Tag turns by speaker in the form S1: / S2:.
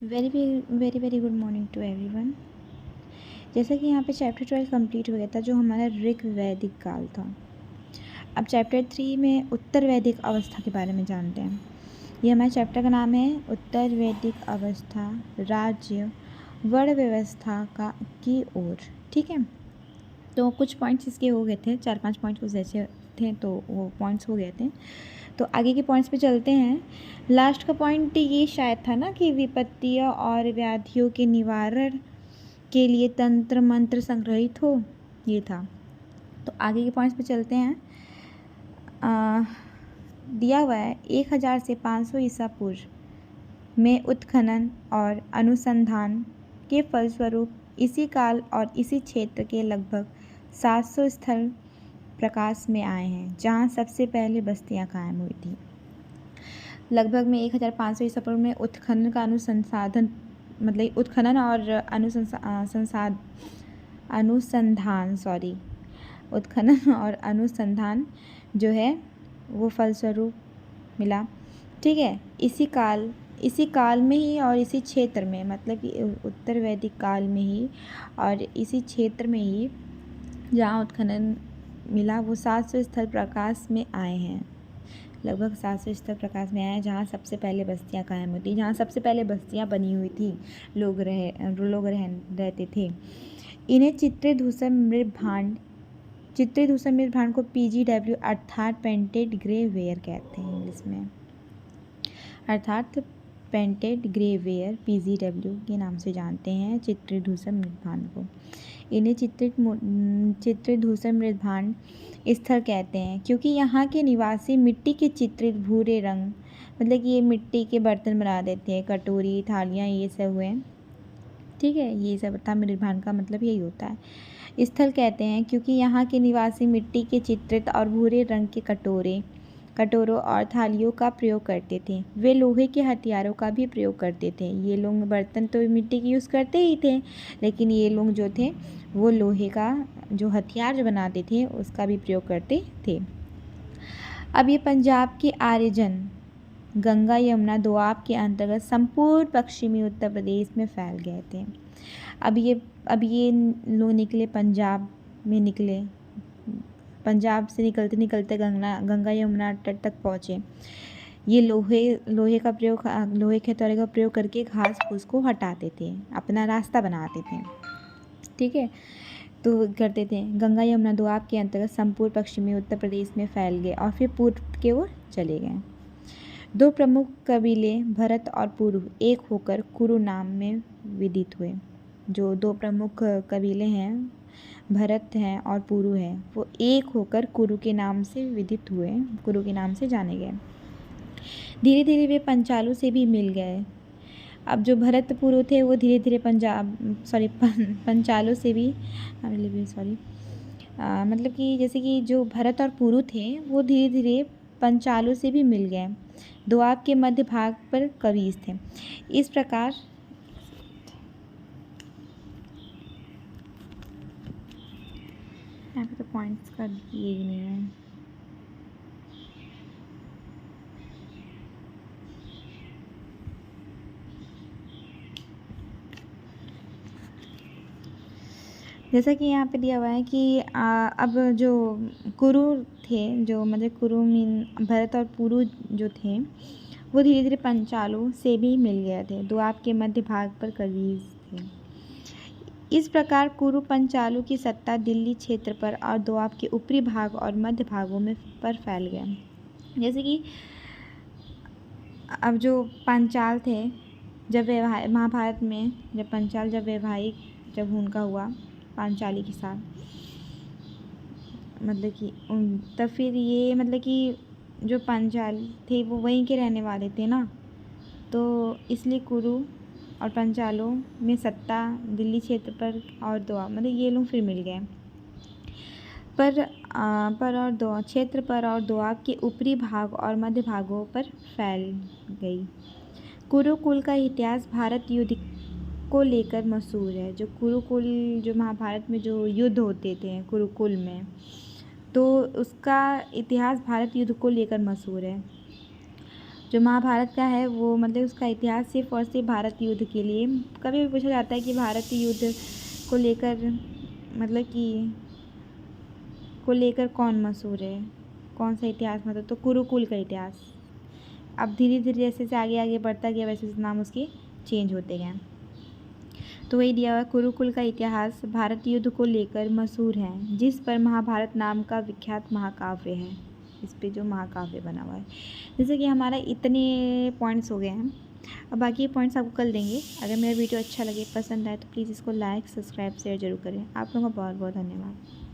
S1: Very very very good morning to everyone. जैसा कि यहाँ पे चैप्टर 12 कंप्लीट हो गया था, जो हमारा ऋग वैदिक काल था। अब चैप्टर 3 में उत्तर वैदिक अवस्था के बारे में जानते हैं। ये हमारे चैप्टर का नाम है उत्तर वैदिक अवस्था, राज्य वर्ण व्यवस्था का की ओर। ठीक है, तो कुछ पॉइंट्स इसके हो गए थे, 4-5 पॉइंट्स कुछ ऐसे थे, तो वो पॉइंट्स हो गए थे। तो आगे के पॉइंट्स पे चलते हैं। लास्ट का पॉइंट ये शायद था ना कि विपत्तियों और व्याधियों के निवारण के लिए तंत्र मंत्र संग्रहित हो, ये था। तो आगे के पॉइंट्स पे चलते हैं। दिया हुआ है 1000 से 500 ईसा पूर्व में उत्खनन और अनुसंधान के फलस्वरूप इसी काल और इसी क्षेत्र के लगभग 700 स्थल प्रकाश में आए हैं, जहाँ सबसे पहले बस्तियाँ कायम हुई थी। लगभग में 1500 ईसा पूर्व में उत्खनन का अनुसंसाधन मतलब उत्खनन और उत्खनन और अनुसंधान जो है वो फलस्वरूप मिला। ठीक है, इसी काल में ही और इसी क्षेत्र में, मतलब कि उत्तर वैदिक काल में ही और इसी क्षेत्र में ही जहाँ उत्खनन मिला वो 700 स्थल प्रकाश में आए हैं। लगभग 700 स्थल प्रकाश में आए हैं, जहाँ सबसे पहले बस्तियाँ कायम हुई थी, जहाँ सबसे पहले बस्तियाँ बनी हुई थी, लोग रहते थे। इन्हें चित्रित धूसर भांड को PGW अर्थात पेंटेड ग्रे वेयर कहते हैं इंग्लिश में, अर्थात पेंटेड ग्रे वेयर PGW के नाम से जानते हैं चित्रित धूसर मृदभांड को। इन्हें चित्रित धूसर मृदभांड स्थल कहते हैं क्योंकि यहाँ के निवासी मिट्टी के चित्रित भूरे रंग, मतलब कि ये मिट्टी के बर्तन बना देते हैं, कटोरी थालियाँ ये सब हुए। ठीक है, ये सब था मृदभांड का मतलब यही होता है। स्थल कहते हैं क्योंकि यहाँ के निवासी मिट्टी के चित्रित और भूरे रंग के कटोरों और थालियों का प्रयोग करते थे। वे लोहे के हथियारों का भी प्रयोग करते थे। ये लोग बर्तन तो मिट्टी के यूज़ करते ही थे, लेकिन ये लोग जो थे वो लोहे का जो हथियार जो बनाते थे उसका भी प्रयोग करते थे। अब ये पंजाब के आर्यजन गंगा यमुना दोआब के अंतर्गत संपूर्ण पश्चिमी उत्तर प्रदेश में फैल गए थे। अब ये लोग निकले पंजाब में, पंजाब से निकलते निकलते गंगा यमुना तट तक पहुँचे। ये लोहे के हथौड़े का प्रयोग करके घास फूस को हटाते थे, अपना रास्ता बनाते थे। ठीक है, तो करते थे। गंगा यमुना दोआब के अंतर्गत संपूर्ण पश्चिमी उत्तर प्रदेश में फैल गए और फिर पूर्व की ओर चले गए। दो प्रमुख कबीले भरत और पुरु एक होकर कुरु नाम में विदित हुए। जो दो प्रमुख कबीले हैं, भरत हैं और पुरु हैं, वो एक होकर कुरु के नाम से विदित हुए, कुरु के नाम से जाने गए। धीरे धीरे वे पंचालों से भी मिल गए। अब जो भरत पुरु थे वो धीरे धीरे पंचालों से भी मतलब कि जैसे कि जो भरत और पुरु थे वो धीरे धीरे पंचालों से भी मिल गए। दोआब के मध्य भाग पर कबीज थे। इस प्रकार यहाँ पे तो पॉइंट्स कर दिए ही नहीं है। जैसा कि यहाँ पे दिया हुआ है कि अब जो कुरु थे, जो मतलब कुरु मीन भरत और पुरु जो थे वो धीरे धीरे पंचालों से भी मिल गए थे। दोआब के मध्य भाग पर कबीज थे। इस प्रकार कुरु पंचालों की सत्ता दिल्ली क्षेत्र पर और दोआब के ऊपरी भाग और मध्य भागों में पर फैल गया। जैसे कि अब जो पंचाल थे, जब महाभारत में जब पंचाल जब उनका हुआ पांचाली के साथ, मतलब कि तब फिर ये मतलब कि जो पंचाल थे वो वहीं के रहने वाले थे ना, तो इसलिए कुरु और पंचालों में सत्ता दिल्ली क्षेत्र पर और दोआब, मतलब ये लोग फिर मिल गए। क्षेत्र पर और दोआब के ऊपरी भाग और मध्य भागों पर फैल गई। कुरुकुल का इतिहास भारत युद्ध को लेकर मशहूर है। जो कुरुकुल, जो महाभारत में जो युद्ध होते थे कुरुकुल में, तो उसका इतिहास भारत युद्ध को लेकर मशहूर है। जो महाभारत का है वो मतलब उसका इतिहास सिर्फ और सिर्फ भारत युद्ध के लिए, कभी भी पूछा जाता है कि भारत युद्ध को लेकर मतलब कि कौन मशहूर है, कौन सा इतिहास, मतलब तो कुरुकुल का इतिहास। अब धीरे धीरे जैसे जैसे आगे आगे बढ़ता गया वैसे वैसे नाम उसके चेंज होते गए। तो वही दिया हुआ कुरुकुल का इतिहास भारत युद्ध को लेकर मशहूर है, जिस पर महाभारत नाम का विख्यात महाकाव्य है। इस पे जो महाकाव्य बना हुआ है। जैसे कि हमारा इतने पॉइंट्स हो गए हैं, अब बाकी पॉइंट्स आपको कल देंगे। अगर मेरा वीडियो अच्छा लगे, पसंद आए तो प्लीज़ इसको लाइक, सब्सक्राइब, शेयर जरूर करें। आप लोगों का बहुत बहुत धन्यवाद।